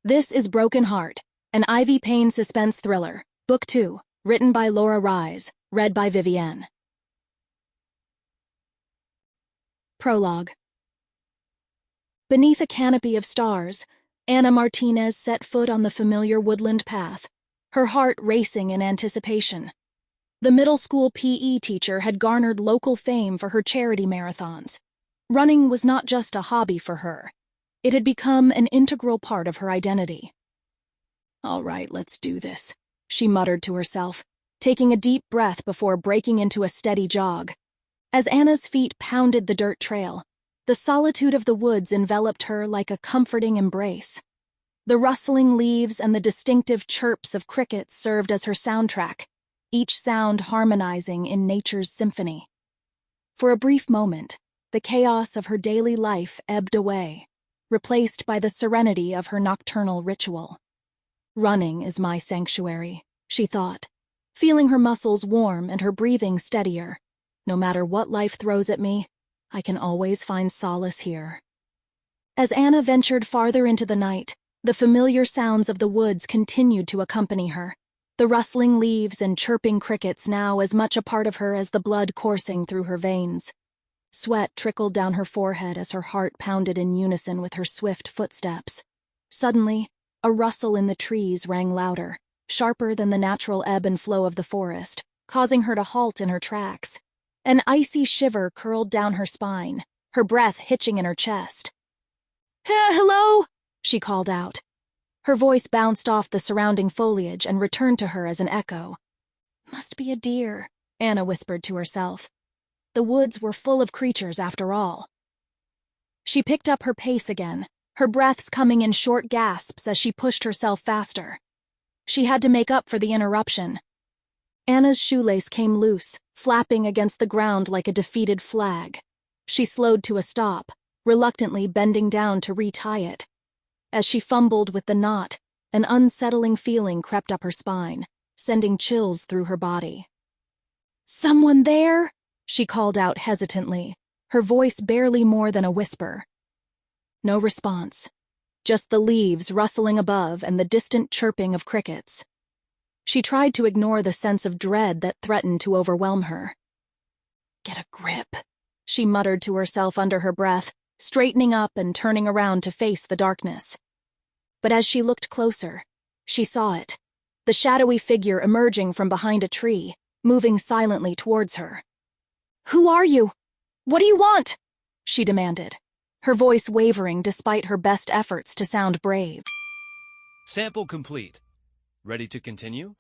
This is Broken Heart, an Ivy Pane Suspense Thriller, Book 2, written by Laura Rise, read by Vivienne. Prologue. Beneath a canopy of stars, Anna Martinez set foot on the familiar woodland path, her heart racing in anticipation. The middle school PE teacher had garnered local fame for her charity marathons. Running was not just a hobby for her. It had become an integral part of her identity. "All right, let's do this," she muttered to herself, taking a deep breath before breaking into a steady jog. As Anna's feet pounded the dirt trail, the solitude of the woods enveloped her like a comforting embrace. The rustling leaves and the distinctive chirps of crickets served as her soundtrack, each sound harmonizing in nature's symphony. For a brief moment, the chaos of her daily life ebbed away, replaced by the serenity of her nocturnal ritual. "Running is my sanctuary," she thought, feeling her muscles warm and her breathing steadier. "No matter what life throws at me, I can always find solace here." As Anna ventured farther into the night, the familiar sounds of the woods continued to accompany her, the rustling leaves and chirping crickets now as much a part of her as the blood coursing through her veins. Sweat trickled down her forehead as her heart pounded in unison with her swift footsteps. Suddenly, a rustle in the trees rang louder, sharper than the natural ebb and flow of the forest, causing her to halt in her tracks. An icy shiver curled down her spine, her breath hitching in her chest. "Hello?" she called out. Her voice bounced off the surrounding foliage and returned to her as an echo. "Must be a deer," Anna whispered to herself. The woods were full of creatures after all. She picked up her pace again, her breaths coming in short gasps as she pushed herself faster. She had to make up for the interruption. Anna's shoelace came loose, flapping against the ground like a defeated flag. She slowed to a stop, reluctantly bending down to retie it. As she fumbled with the knot, an unsettling feeling crept up her spine, sending chills through her body. "Someone there?" she called out hesitantly, her voice barely more than a whisper. No response, just the leaves rustling above and the distant chirping of crickets. She tried to ignore the sense of dread that threatened to overwhelm her. "Get a grip," she muttered to herself under her breath, straightening up and turning around to face the darkness. But as she looked closer, she saw it, the shadowy figure emerging from behind a tree, moving silently towards her. "Who are you? What do you want?" she demanded, her voice wavering despite her best efforts to sound brave. Sample complete. Ready to continue?